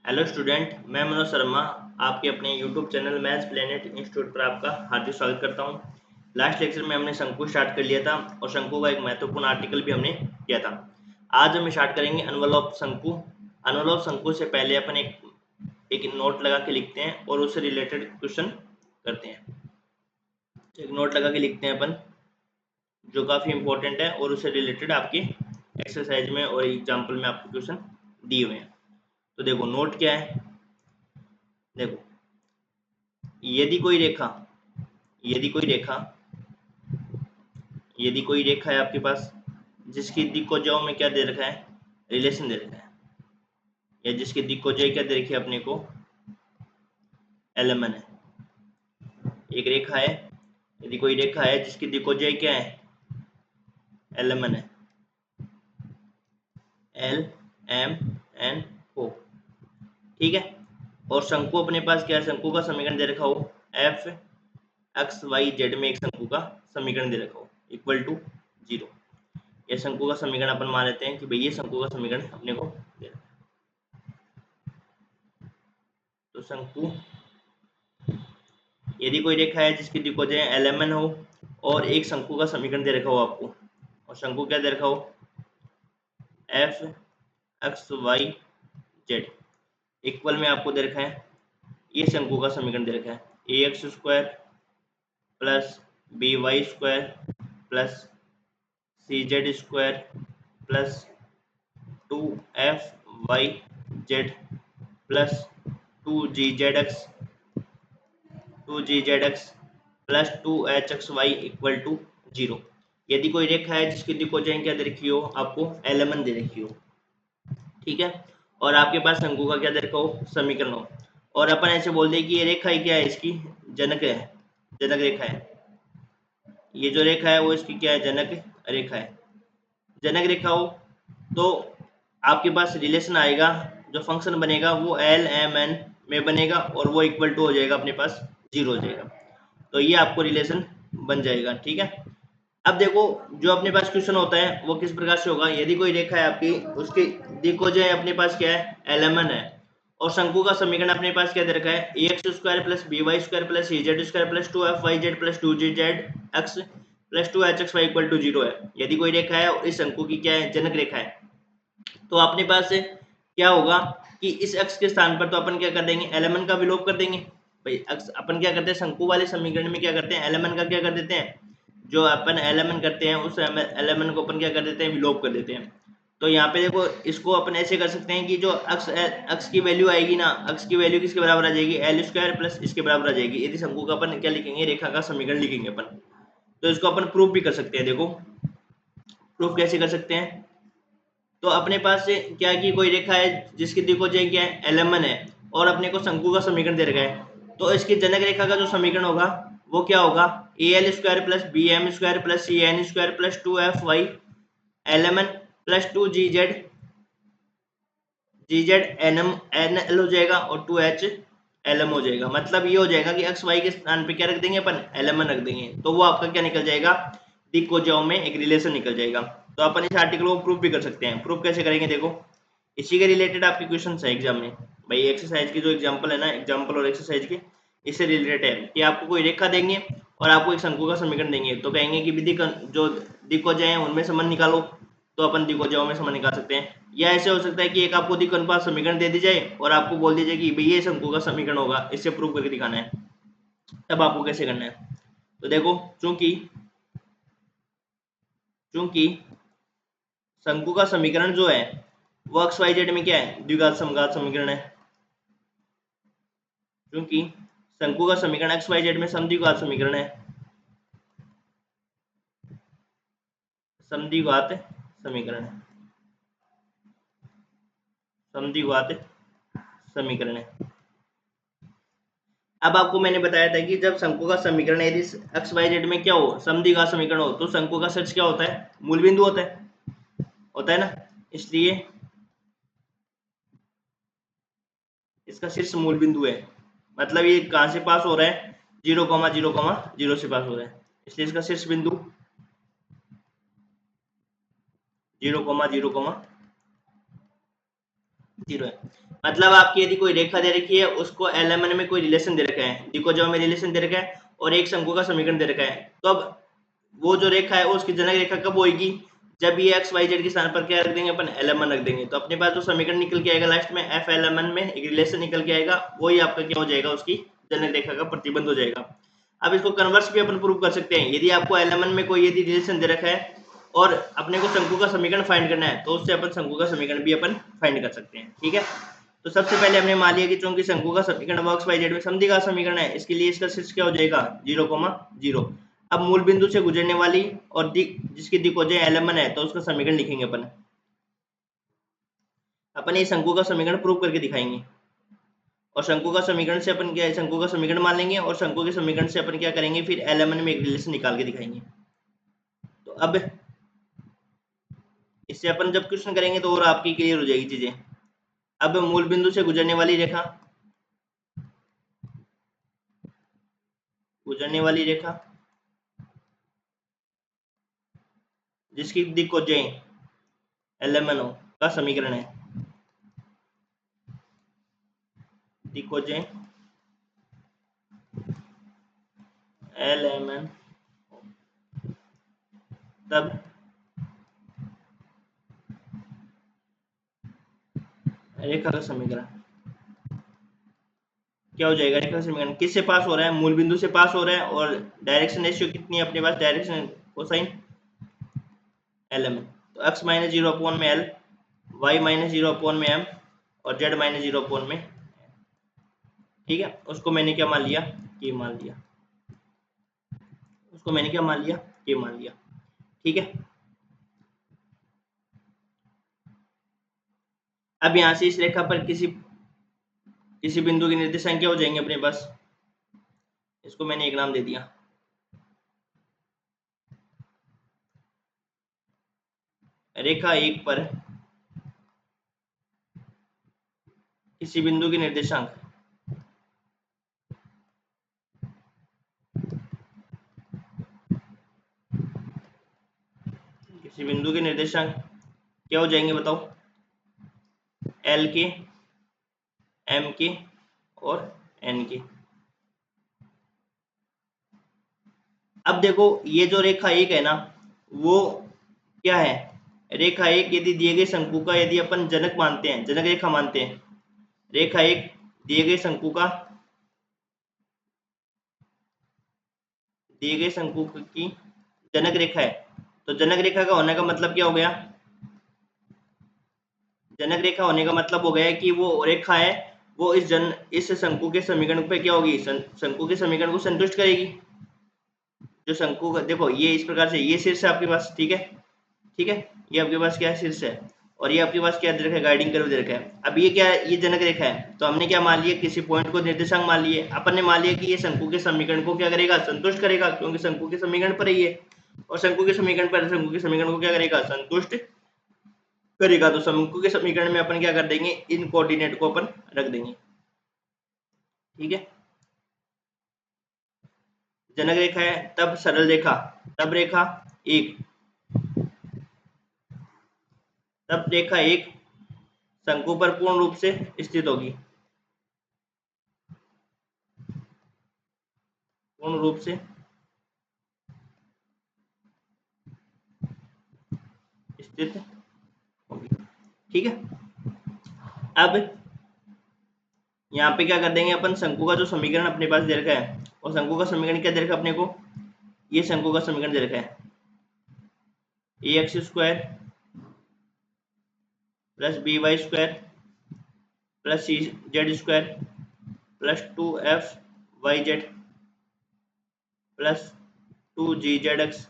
Hello student, मैं मनोज शर्मा आपके अपने YouTube channel maths planet institute पर आपका हार्दिक स्वागत करता हूं। लास्ट लेक्चर में हमने शंकु स्टार्ट कर लिया था और शंकु का एक महत्वपूर्ण आर्टिकल भी हमने किया था। आज हम स्टार्ट करेंगे अनवलप शंकु। अनवलप शंकु से पहले अपन एक नोट लगा के लिखते हैं और उससे रिलेटेड क्वेश्चन करते हैं। एक नोट लगा के लिखते हैं अपन, जो काफ़ी इंपॉर्टेंट है और उससे रिलेटेड आपके एक्सरसाइज में और एग्जाम्पल में आपके क्वेश्चन दिए हुए हैं। तो देखो नोट क्या है। देखो, यदि कोई रेखा यदि कोई रेखा यदि कोई रेखा है आपके पास जिसकी दिक्कोजाओं में क्या दे रखा है, रिलेशन दे रखा है, या जिसकी दिक्कोजाई क्या दे रखी है अपने को, एलएमएन है। एक रेखा है, यदि कोई रेखा है जिसकी दिक्कोजाई क्या है, एलएमएन है, एल एम एन ओ। ठीक है। और शंकु अपने पास क्या है, शंकु का समीकरण दे रखा हो एफ एक्स वाई जेड में एक शंकु का समीकरण दे रखा हो इक्वल टू 0। ये शंकु का समीकरण अपन मान लेते हैं कि भाई ये शंकु का समीकरण अपने को दे रखा है। तो शंकु, यदि कोई रेखा है जिसकी दिक्कोजाएं एलएमएन हो और एक शंकु का समीकरण दे रखा हो आपको, और शंकु क्या दे रखा हो, f x y z equal में आपको दे रखा है, ये शंकु का समीकरण दे रखा है A X square plus B Y square plus C Z square plus 2f(y)z plus 2gz(x) plus 2hxy equal to 0। यदि कोई रेखा है जिसकी दिक्कोजाएं क्या दे रखी हो आपको, एलएमएन दे रखी हो। ठीक है। और आपके पास शंकु का क्या दे रखा हो, समीकरण हो, और अपन ऐसे बोल दे कि ये रेखा ही क्या है, इसकी जनक है, जनक रेखा है। ये जो रेखा है वो इसकी क्या है, जनक रेखा है। जनक रेखा हो तो आपके पास रिलेशन आएगा, जो फंक्शन बनेगा वो एल एम एन में बनेगा और वो इक्वल टू हो जाएगा अपने पास 0 हो जाएगा। तो ये आपको रिलेशन बन जाएगा। ठीक है। अब देखो, जो अपने पास क्वेश्चन होता है वो किस प्रकार से होगा। यदि कोई रेखा है आपकी, उसकी दिक्कोजाएं अपने पास क्या है, एलएमएन है, और शंकु का समीकरण अपने पास क्या दे रखा है, A X square plus B Y square plus C Z square plus 2f(y)z plus 2gz(x) plus 2hxy equal to 0 है। यदि कोई रेखा है और इस शंकु की क्या है, जनक रेखा है, तो अपने पास क्या होगा कि इस x के स्थान पर तो अपन क्या कर देंगे, एलएमएन का विलोप कर देंगे। भाई अपन क्या करते हैं, शंकु वाले समीकरण में क्या करते हैं, एलएमएन का क्या कर देते हैं, जो अपन एलएमएन करते हैं उस एलएमएन को अपन क्या कर देते हैं, विलोप कर देते हैं। तो यहाँ पे देखो, इसको अपन ऐसे कर सकते हैं कि जो अक्स की वैल्यू आएगी ना, अक्स की वैल्यू किसके बराबर आ जाएगी, एल स्क्वायर प्लस इसके बराबर आ जाएगी। यदि शंकु का अपन क्या लिखेंगे, रेखा का समीकरण लिखेंगे अपन, तो इसको अपन प्रूफ भी कर सकते हैं। देखो प्रूफ कैसे कर सकते हैं। तो अपने पास से क्या कि कोई रेखा है जिसकी दिक्कोजाएं क्या है, एलएमएन है, और अपने को शंकु का समीकरण दे रखा है, तो इसकी जनक रेखा का जो समीकरण होगा वो क्या होगा, a L square plus B M square plus C N square plus 2f(y) l m n plus 2gz n m n l हो जाएगा और 2h एलएम हो जाएगा। मतलब ये हो जाएगा कि एक्स वाई के स्थान पे क्या रख देंगे अपन, एलएमएन रख देंगे, तो वो आपका क्या निकल जाएगा, दिक्कोजाओं में एक रिलेशन निकल जाएगा। तो अपन इस आर्टिकल को प्रूफ भी कर सकते हैं। प्रूफ कैसे करेंगे, देखो इसी के रिलेटेड आपके क्वेश्चन है एग्जाम में। भाई एक्सरसाइज की जो एग्जाम्पल है ना, एग्जाम्पल और एक्सरसाइज के इससे रिलेटेड है कि आपको कोई रेखा देंगे और आपको एक शंकु का समीकरण देंगे, तो कहेंगे कि विधि जो दिक्कोजाएं उनमें संबंध निकालो, तो अपन दिक्कोजाओं में संबंध निकाल सकते हैं। या ऐसे हो सकता है कि एक आपको दिक् अनुपात समीकरण दे दी जाए और आपको बोल दीजिए कि भाई ये शंकु का समीकरण होगा, इससे प्रूव करके दिखाना है। तब आपको कैसे करना है, तो देखो चूंकि चूंकि शंकु का समीकरण जो है वो एक्स वाई जेड में क्या है, द्विघात समघात समीकरण है। क्योंकि शंकु का समीकरण एक्स वाई जेड में समद्विघात समीकरण है, समद्विघात समीकरण है, समद्विघात समीकरण है। अब आपको मैंने बताया था कि जब शंकु का समीकरण यदि एक्स वाई जेड में क्या हो, समद्विघात समीकरण हो, तो शंकु का शीर्ष क्या होता है, मूल बिंदु होता है ना। इसलिए इसका शीर्ष मूल बिंदु है। मतलब ये कहां से पास हो रहा है, 0,0,0 से पास हो रहा है, इसलिए इसका शीर्ष बिंदु 0,0,0 0 है। मतलब आपकी यदि कोई रेखा दे रखी है, उसको एलएमएन में कोई रिलेशन दे रखा है, दिक्कोजो में रिलेशन दे रखा है और एक शंकु का समीकरण दे रखा है, तो अब वो जो रेखा है वो उसकी जनक रेखा कब होगी, जब ये एक्स वाई जेड के स्थान पर क्या रख देंगे अपन, एलएमएन रख देंगे। तो अपने पास जो समीकरण निकल के आएगा लास्ट में एफ एलएमएन में एक रिलेशन निकल के आएगा, वही आपका क्या हो जाएगा, उसकी जनक रेखा का प्रतिबंध हो जाएगा। अब इसको कन्वर्स भी अपन प्रूव कर सकते हैं। यदि आपको एलएमएन में कोई यदि रिलेशन दे रखा है और अपने को शंकु का समीकरण फाइंड करना है, तो उससे अपन शंकु का समीकरण भी अपन फाइंड कर सकते हैं। ठीक है, तो सबसे पहले हमने मान लिया कि चूंकि शंकु का समीकरण एक्स वाई जेड में समद्वि का समीकरण है, इसके लिए इसका शीर्ष क्या हो जाएगा, 0,0। अब मूल बिंदु से गुजरने वाली और जिसकी दिक् हो जाए एलएमएन है, तो उसका समीकरण लिखेंगे अपन ये शंकु का समीकरण प्रूव करके दिखाएंगे। और शंकु का समीकरण से अपन क्या है, शंकु का समीकरण मान लेंगे और शंकु के समीकरण से अपन क्या करेंगे, फिर एलएमएन में एक रिलेशन निकाल के दिखाएंगे। तो अब इससे अपन जब क्वेश्चन करेंगे तो और आपकी क्लियर हो जाएगी चीजें। अब मूल बिंदु से गुजरने वाली रेखा, जिसकी दिक् हो जाए एलएमएन हो का समीकरण है, दिक् हो जाए एलएमएन, तब रेखा का समीकरण क्या हो जाएगा, रेखा का समीकरण किससे पास हो रहा है, मूल बिंदु से पास हो रहा है और डायरेक्शन रेशियो कितनी है अपने पास, डायरेक्शन कोसाइन एलएमएन। तो x माइनस 0 अपॉन में एल, y माइनस 0 अपॉन में एम और z माइनस 0 अपॉन में। ठीक है, उसको मैंने क्या मान लिया, के मान लिया, उसको मैंने क्या मान लिया, के मान लिया। ठीक है, अब यहां से इस रेखा पर किसी बिंदु की निर्देशांक क्या हो जाएंगे अपने पास, इसको मैंने एक नाम दे दिया, रेखा 1 पर किसी बिंदु की निर्देशांक, किसी बिंदु के निर्देशांक क्या हो जाएंगे बताओ, एल के, एम के और एन के। अब देखो ये जो रेखा 1 है ना, वो क्या है, रेखा 1 यदि दिए गए शंकु का यदि अपन जनक मानते हैं, जनक रेखा मानते हैं, रेखा 1 दिए गए शंकु का, दिए गए शंकु की जनक रेखा है, तो जनक रेखा का होने का मतलब क्या हो गया, जनक रेखा होने का मतलब हो गया कि वो रेखा है, वो इस शंकु के समीकरण पे क्या होगी, शंकु के समीकरण को संतुष्ट करेगी। जो शंकु का देखो ये इस प्रकार से, ये शीर्ष है आपके पास, ठीक है, ठीक है, ये आपके पास क्या है, शीर्ष है, और ये आपके पास क्या दे रखा है, गाइडिंग कर्व दे रखा है। अब ये क्या है, ये जनक रेखा है, तो हमने क्या मान लिया, किसी पॉइंट को निर्देशांक मान लिए, अपन ने मान लिया कि ये शंकु के समीकरण को क्या करेगा, संतुष्ट करेगा, क्योंकि शंकु के समीकरण पर ही है, और शंकु के समीकरण पर शंकु के समीकरण को क्या करेगा, संतुष्ट करेगा। तो शंकु के समीकरण में अपन क्या कर देंगे, इन कोऑर्डिनेट को अपन रख देंगे। ठीक है, जनक रेखा है, तब सरल रेखा, तब रेखा 1, तब रेखा 1 शंकु पर पूर्ण रूप से स्थित होगी, पूर्ण रूप से स्थित होगी। ठीक है, अब यहाँ पे क्या कर देंगे अपन, शंकु का जो समीकरण अपने पास दे रखा है, और शंकु का समीकरण क्या दे रखा है अपने को, ये शंकु का समीकरण दे रखा है, A X square plus B Y square plus C Z square plus 2f Y Z plus 2g Z X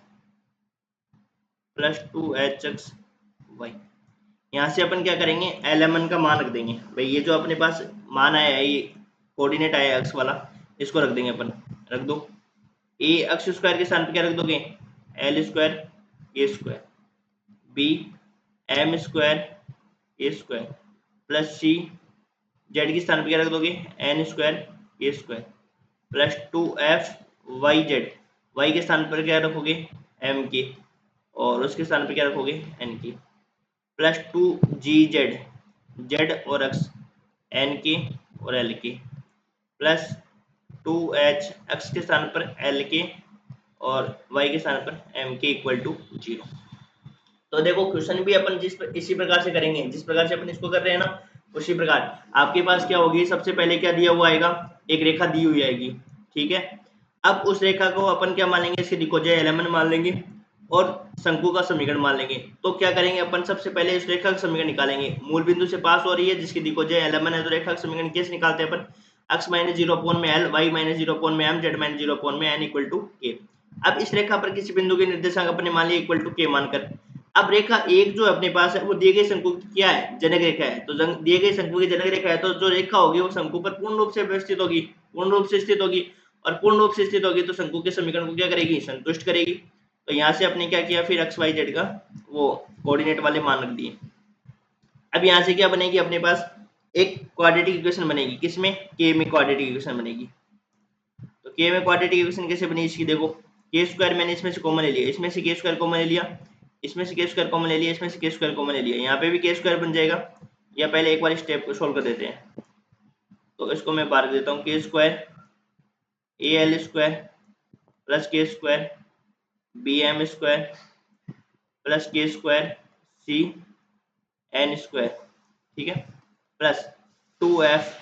plus 2h X Y. यहाँ से अपन क्या करेंगे, एलएमएन का मान रख देंगे। भाई ये जो अपने पास मान आया है, ये कोऑर्डिनेट आया एक्स वाला, इसको रख देंगे अपन, रख दो। ए एक्स स्क्वायर के स्थान पे क्या रख दोगे, L square A square, B M square A square plus C Z के स्थान पे क्या रख दोगे, N square A square plus 2f Y Z, Y के स्थान पर क्या रखोगे, एम के, और उसके स्थान पर क्या रखोगे, एन के, प्लस 2g जेड जेड और एक्स एन के और एल के प्लस 2h एक्स के स्थान पर एल के और y के स्थान पर एम के इक्वल टू 0। तो देखो क्वेश्चन भी अपन इसी प्रकार से करेंगे जिस प्रकार से अपन इसको कर रहे हैं ना, उसी प्रकार आपके पास क्या होगी, सबसे पहले क्या दिया हुआ आएगा, एक रेखा दी हुई आएगी, ठीक है। अब उस रेखा को अपन क्या मान लेंगे, इसके दिक्कोजय एलिमेंट मान लेंगे और शंकु का समीकरण मान लेंगे। तो क्या करेंगे अपन, सबसे पहले इस रेखा का समीकरण निकालेंगे, मूल बिंदु से पास हो रही है जिसकी दिक्कोजय एलिमेंट है, तो रेखा का समीकरण कैसे निकालते हैं अपन, x माइनस 0 में एल, y माइनस 0 में एम, जेड माइनस 0 में एन इक्वल टू के। अब इस रेखा पर किसी बिंदु के निर्देशांक अपने मान लिया इक्वल टू के मानकर, अब रेखा एक जो अपने पास है वो दिए गए शंकु की क्या है, जनक रेखा है। तो दिए गए शंकु की जनक रेखा है, तो जो रेखा होगी वो शंकु पर पूर्ण रूप से व्यवस्थित होगी, पूर्ण रूप से स्थित होगी, और पूर्ण रूप से स्थित होगी तो शंकु के समीकरण को क्या करेगी, संतुष्ट करेगी। तो यहाँ से अपने क्या किया, फिर एक्स वाई जेड का वो कोऑर्डिनेट वाले मान रख दिए। अब यहाँ से क्या बनेगी, अपने पास एक क्वाड्रेटिक इक्वेशन बनेगी, किसमें, के में क्वाड्रेटिक इक्वेशन बनेगी। तो के में क्वाड्रेटिक इक्वेशन कैसे बनी, इसकी देखो, के स्क्वायर मैंने इसमें से कॉमन ले लिया, इसमें से के स्क्वायर कॉमन ले लिया, इसमें से के स्क्वायर कॉमन ले लिया, इसमें से के स्क्वायर कॉमन ले लिया, यहाँ पे भी के स्क्वायर बन जाएगा। या पहले एक बार स्टेप को सोल्व कर देते हैं, तो इसको मैं बार देता हूँ, K square A L square plus K square B M square plus K square C N square, ठीक है, plus 2f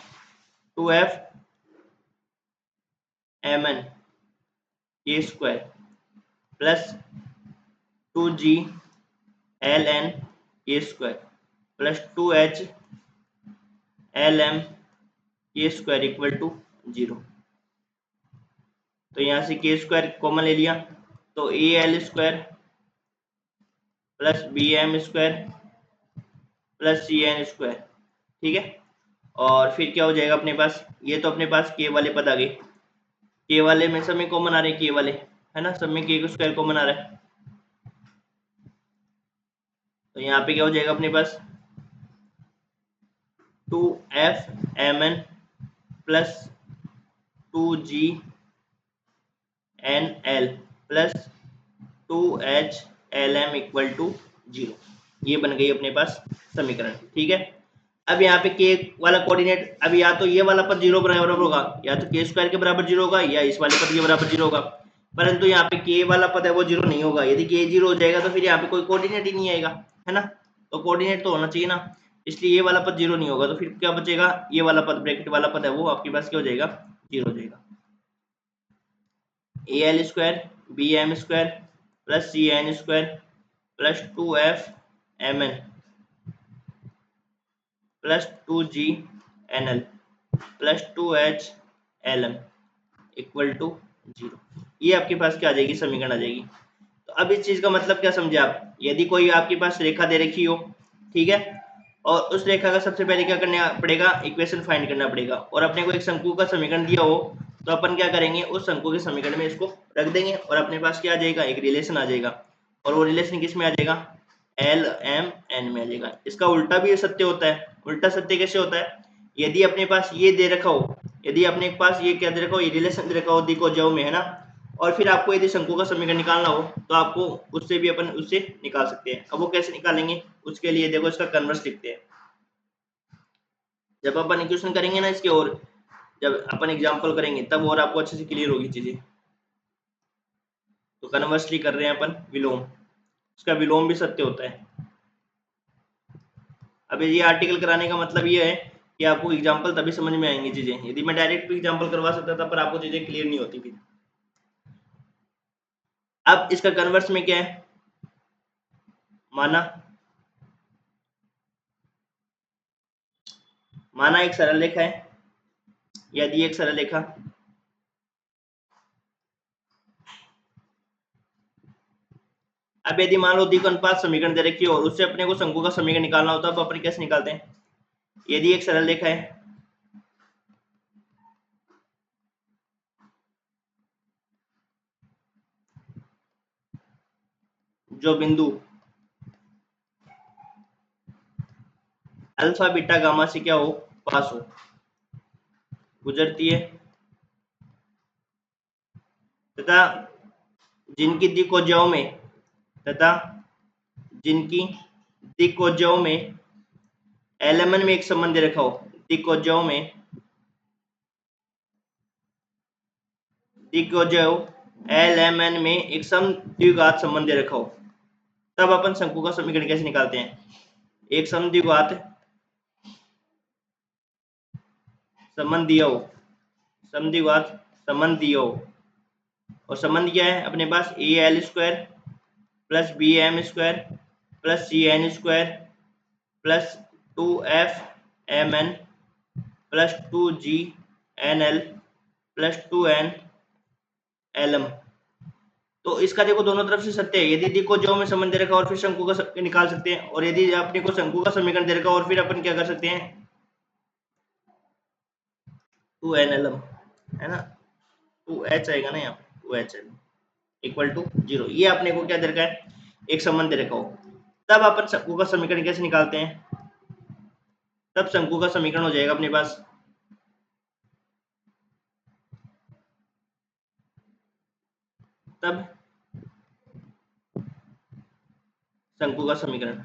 M N K square plus 2g L N K square plus 2h L M K square equal to 0। तो यहाँ से के square common ले लिया, तो a L square plus B M square plus C N square, ठीक है। और फिर क्या हो जाएगा अपने पास, ये तो अपने पास के वाले पद आ गए, के वाले में सब में कॉमन आ रहे हैं, के वाले है ना, सब में के स्क्वायर कॉमन आ रहा है। तो यहाँ पे क्या हो जाएगा अपने पास, 2f M N plus 2g N L plus 2h L m equal to 0। ये बन गई अपने पास समीकरण, ठीक है। अब यहाँ पे के वाला कोऑर्डिनेट, अब या तो ये वाला पद 0 बराबर होगा, या तो के स्क्वायर के बराबर 0 होगा, या इस वाले पद के बराबर 0 होगा। परंतु यहाँ पे के वाला पद है वो 0 नहीं होगा, यदि के 0 हो जाएगा तो फिर यहाँ पे कोई कोऑर्डिनेट ही नहीं आएगा, है ना। तो कोऑर्डिनेट तो होना चाहिए ना, इसलिए ये वाला पद 0 नहीं होगा, तो फिर क्या बचेगा, ये वाला पद ब्रैकेट वाला पद है वो आपके पास क्या हो जाएगा, 0 हो जाएगा। A L square B M square plus C N square plus 2f M N plus 2g N L plus 2h L m equal to 0। ये आपके पास क्या आ जाएगी, समीकरण आ जाएगी। तो अब इस चीज का मतलब क्या समझे आप, यदि कोई आपके पास रेखा दे रखी हो, ठीक है, और उस रेखा का सबसे पहले क्या करना पड़ेगा, इक्वेशन फाइंड करना पड़ेगा, और अपने को एक शंकु का समीकरण दिया हो तो अपन क्या करेंगे, उस शंकु के समीकरण में इसको रख देंगे और अपने पास क्या आ जाएगा, एक रिलेशन आ जाएगा। और वो रिलेशन किस में आ जाएगा, एल एम एन में आ जाएगा। इसका उल्टा भी सत्य होता है। उल्टा सत्य कैसे होता है, यदि अपने पास ये दे रखा हो, यदि अपने पास ये क्या दे रखा हो, ये रिलेशन दे रखा हो दिक्कोजों में, है ना, और फिर आपको यदि शंकु का समीकरण निकालना हो तो आपको उससे भी अपन उससे निकाल सकते हैं। अब वो कैसे निकालेंगे, उसके लिए देखो इसका कन्वर्स लिखते हैं। जब अपन इक्वेशन करेंगे ना इसके, और जब अपन एग्जांपल करेंगे तब और आपको अच्छे से क्लियर होगी चीजें। तो कन्वर्सली कर रहे हैं अपन विलोम, इसका विलोम भी सत्य होता है। अब ये आर्टिकल कराने का मतलब ये है कि आपको एग्जांपल तभी समझ में आएंगी चीजें। यदि मैं डायरेक्ट एग्जांपल करवा सकता था पर आपको चीजें क्लियर नहीं होती फिर। अब इसका कन्वर्स में क्या है, माना माना एक सरल रेखा है, यदि एक सरल रेखा अब यदि मान लो द्विक अनुपात समीकरण दे रखी हो और उससे अपने को शंकु का समीकरण निकालना होता है, तो अपन कैसे निकालते हैं, यदि एक सरल रेखा है जो बिंदु अल्फा बीटा गामा से क्या हो, पास हो, गुजरती है, तथा जिनकी दिक्कोजों में तथा जिनकी दिक्कोजों में एलएमएन में एक संबंध दे रखा हो, दिक्कोजों में एलएमएन में एक समद्विघात संबंध दे रखा हो, तब अपन शंकु का समीकरण कैसे निकालते हैं? एक समद्विघात संबंध दिया हो, समद्विघात संबंध दिया हो, और संबंध क्या है अपने पास? A L square plus B M square plus C N square plus 2f M N plus 2g N L plus 2n L M. तो इसका देखो दोनों तरफ से सत्य है। यदि देखो जो में संबंध दे रखा और फिर शंकु का निकाल सकते हैं, और यदि अपने को शंकु का समीकरण दे रखा और फिर अपन क्या कर सकते हैं? 2nlm है ना, 2h आएगा ना यहाँ पे, 2h इक्वल टू 0। ये अपने को क्या दे रखा है? एक संबंध दे रखा हो, तब अपन शंकु का समीकरण कैसे निकालते हैं? तब शंकु का समीकरण हो जाएगा अपने पास तब शंकु का समीकरण।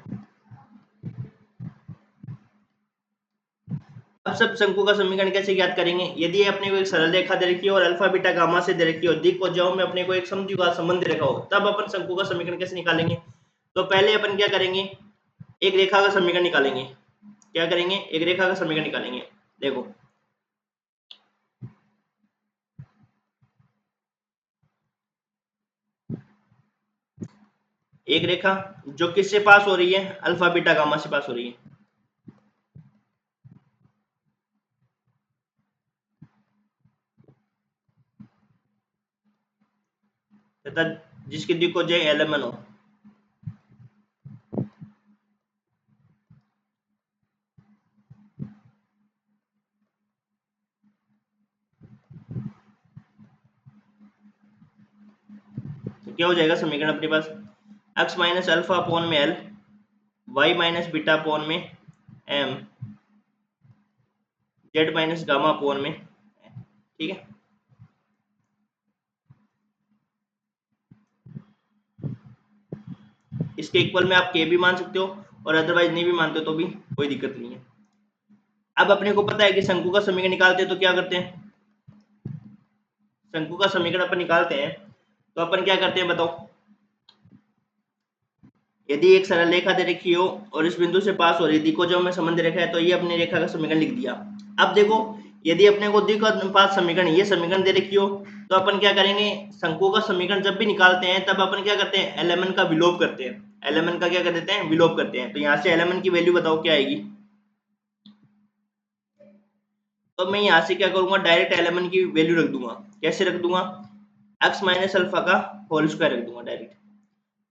अब सब शंकु का समीकरण कैसे ज्ञात करेंगे? यदि अपने को एक सरल रेखा दे रखी हो और अल्फा बीटा गामा से दे रखी हो, दिक्कोजों में अपने को एक समद्विघात संबंध दे रखा हो, तब अपन शंकु का समीकरण कैसे निकालेंगे? तो पहले अपन क्या करेंगे? एक रेखा का समीकरण निकालेंगे। क्या करेंगे? एक रेखा का समीकरण निकालेंगे। देखो एक रेखा जो किससे पास हो रही है? अल्फा बीटा गामा से पास हो रही है। तथा जिसकी दिक्कोजों एलएमएन हो। तो क्या हो जाएगा समीकरण अपने पास? x माइनस अल्फा अपॉन में L, y minus beta upon में M, z minus gamma upon में, ठीक है। इसके इक्वल में आप के भी मान सकते हो और अदरवाइज नहीं भी मानते हो तो भी कोई दिक्कत नहीं है। अब अपने को पता है कि शंकु का समीकरण निकालते हैं तो क्या करते हैं? शंकु का समीकरण अपन निकालते हैं तो अपन क्या करते हैं बताओ? यदि एक सरल रेखा दे रखी हो और इस बिंदु से पास हो रही है, दिक्कोजों में संबंध रेखा है, तो ये अपनी रेखा का समीकरण लिख दिया। अब देखो यदि अपने को दिक्पात समीकरण ये समीकरण दे रखी हो तो अपन क्या करेंगे? शंकु का समीकरण जब भी निकालते हैं तब अपन क्या करते हैं? एलएमएन का विलोप करते हैं। एलएमएन का क्या कर देते हैं? विलोप करते हैं। तो यहाँ से एलएमएन की वैल्यू बताओ क्या आएगी? तो मैं यहाँ से क्या करूंगा? डायरेक्ट एलएमएन की वैल्यू रख दूंगा। कैसे रख दूंगा? एक्स माइनस अल्फा का होल स्क्वायर रख दूंगा डायरेक्ट।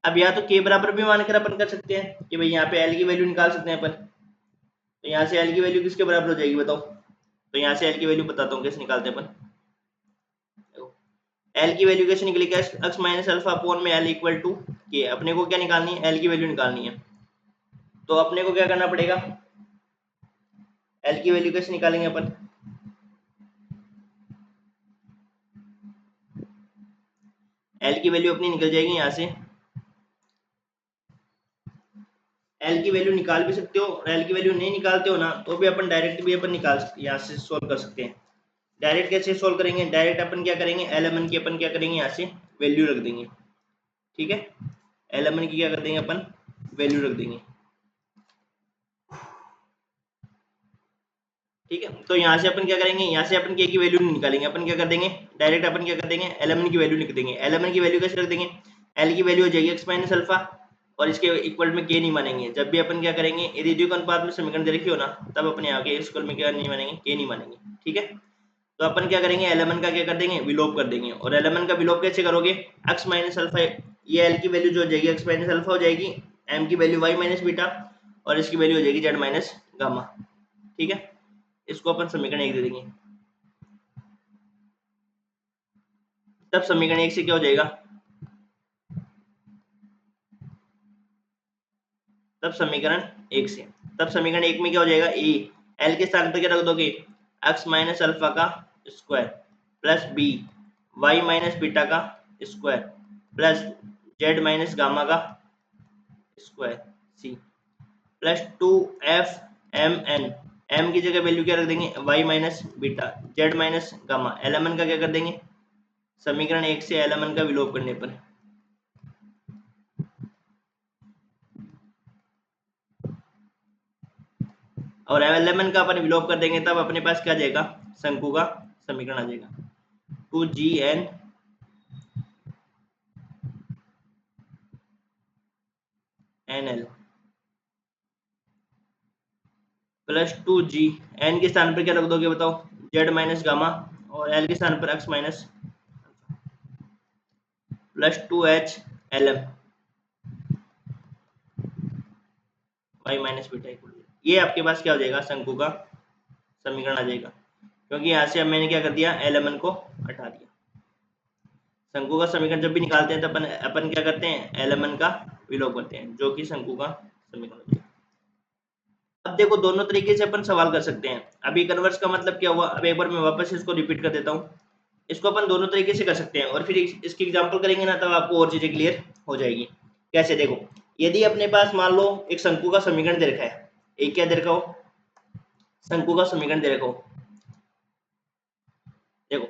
अब या तो के बराबर भी मानकर अपन कर सकते हैं कि भाई यहाँ पे एल की वैल्यू निकाल सकते हैं अपन। तो यहाँ से एल की वैल्यू किसके बराबर हो जाएगी बताओ? तो यहाँ से एल की वैल्यू बताता हूँ कैसे निकालते हैं अपन। एल की वैल्यू कैसे निकलेगी? एक्स माइनस अल्फा अपॉन में एल इक्वल टू के। अपने को क्या निकालनी है? एल की वैल्यू निकालनी है। तो अपने को क्या करना पड़ेगा? एल की वैल्यू कैसे निकालेंगे अपन? एल की वैल्यू अपनी निकल जाएगी यहाँ से। एल की वैल्यू निकाल भी सकते हो और एल की वैल्यू नहीं निकालते हो ना तो भी अपन डायरेक्ट भी अपन निकाल सकते, यहाँ से सोल्व कर सकते हैं। डायरेक्ट कैसे सोल्व करेंगे? डायरेक्ट अपन क्या करेंगे? एलएमएन की अपन क्या करेंगे? यहाँ से वैल्यू रख देंगे, ठीक है। एलएमएन की क्या कर देंगे अपन? वैल्यू रख देंगे, ठीक है। तो यहाँ से अपन क्या करेंगे? यहाँ से अपन के की वैल्यू नहीं निकालेंगे, अपन क्या कर देंगे? डायरेक्ट अपन क्या कर देंगे? एलएमएन की वैल्यू लिख देंगे। एलएमएन की वैल्यू कैसे रख देंगे? एल की वैल्यू हो जाएगी एक्स माइनस अल्फा और इसके इक्वल में के नहीं मानेंगे। जब भी अपन क्या करेंगे? यदि द्विघात अनुपात में समीकरण दे रखी हो ना तब अपने यहाँ के इक्वल में क्या नहीं मानेंगे? के नहीं मानेंगे, ठीक है। तो अपन क्या करेंगे? एलएमएन का क्या कर देंगे? विलोप कर देंगे। और एलएमएन का विलोप कैसे करोगे? एक्स माइनस अल्फा, ये एल की वैल्यू जो हो जाएगी एक्स माइनस अल्फा हो जाएगी, एम की वैल्यू वाई माइनस बीटा और इसकी वैल्यू हो जाएगी जेड माइनस गामा, ठीक है। इसको अपन समीकरण 1 दे देंगे। तब समीकरण 1 से क्या हो जाएगा? तब समीकरण 1 से, तब समीकरण 1 में क्या हो जाएगा? ए एल के स्थान पर क्या रख दोगे? एक्स माइनस अल्फा का square plus B Y minus beta का square plus Z minus gamma का square C plus 2f M N, M की जगह वैल्यू क्या रख देंगे Y minus beta, Z minus gamma, LMN का क्या कर देंगे समीकरण 1 से एलएमएन का विलोप करने पर, और एलएमएन का अपन विलोप कर देंगे तब अपने पास क्या जाएगा शंकु का समीकरण आ जाएगा 2gn nl plus 2g, N के स्थान पर क्या रख दोगे बताओ जेड माइनस गामा, और एल के स्थान पर x minus plus 2h lm y minus beta equal, ये आपके पास क्या हो जाएगा शंकु का समीकरण आ जाएगा, क्योंकि यहाँ से अब मैंने क्या कर दिया एलएमएन को हटा दिया। शंकु का समीकरण जब भी निकालते हैं तो अपन क्या करते हैं एलएमएन का विलोप करते हैं, जो कि शंकु का समीकरण हो जाएगा। अब देखो दोनों तरीके से अपन सवाल कर सकते हैं। अभी कन्वर्स का मतलब क्या हुआ, अब एक बार मैं वापस इसको रिपीट कर देता हूँ। इसको अपन दोनों तरीके से कर सकते हैं, और फिर इसकी एग्जांपल करेंगे ना तब आपको और चीजें क्लियर हो जाएगी। कैसे देखो, यदि अपने पास मान लो एक शंकु का समीकरण दे रखा है, एक क्या दे रखा हो शंकु का समीकरण दे रखा हो, देखो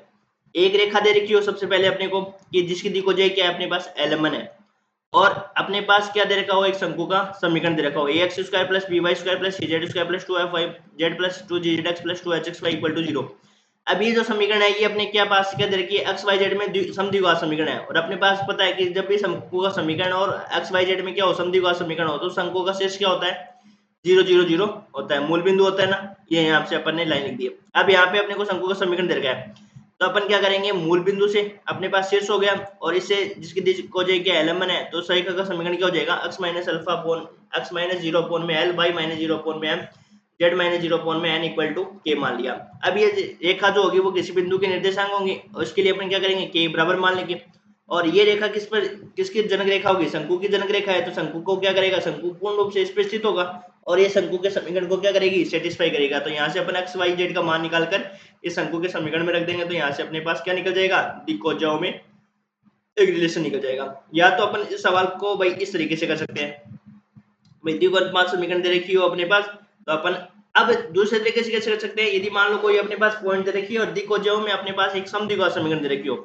एक रेखा दे रखी हो सबसे पहले अपने को कि जिसकी दिक्कत क्या है अपने पास एलएमएन है, और अपने पास क्या दे रखा हो एक शंकु का समीकरण दे रखा हो ax square plus by square plus cz square plus 2f(y)z plus 2gzx plus 2hxy equal to 0। अब ये जो समीकरण है ये अपने क्या पास क्या दे रखी है एक्स वाई जेड में समद्विघात समीकरण है, और अपने पास पता है कि जब भी शंकु का समीकरण और एक्स वाई जेड में क्या हो समद्विघात समीकरण हो तो शंकु का शेष क्या होता है 0 0 0 होता है, मूल बिंदु होता है ना, ये यहाँ से अपन ने लाइन लिख दी है। अब यहाँ पे अपने को शंकु का समीकरण दे रखा है, तो अपन क्या करेंगे मूल बिंदु से अपने पास शीर्ष हो गया, और इससे जिसकी दिक्कत क्या एलएमएन है तो सही का समीकरण क्या हो जाएगा x minus alpha upon x minus 0 upon में l y माइनस 0 अपॉन में m z माइनस 0 अपॉन में n इक्वल टू k मान लिया। अब ये रेखा जो होगी वो किसी बिंदु के निर्देशांक होंगे, और इसके लिए अपन क्या करेंगे k बराबर मान लेंगे, और ये रेखा किस पर किसकी जनक रेखा होगी शंकु की जनक रेखा है, तो शंकु को क्या करेगा शंकु पूर्ण रूप से इस पर स्थित होगा, और ये शंकु के समीकरण को क्या करेगी सेटिस्फाई करेगा। तो यहाँ से अपन एक्स वाई जेड का मान निकालकर इस शंकु के समीकरण में रख देंगे, तो यहाँ से अपने पास क्या निकल जाएगा दिक्कोजाओं में एक रिलेशन निकल जाएगा। या तो अपन इस सवाल को भाई इस तरीके से कर सकते हैं, भाई द्विघात समीकरण दे रखी हो अपने पास, तो अपन अब दूसरे तरीके से कैसे कर सकते हैं, यदि मान लो कोई अपने पास पॉइंट दे रखी है और दिक्कोजाओं में अपने पास एक समद्विघात समीकरण दे रखी हो,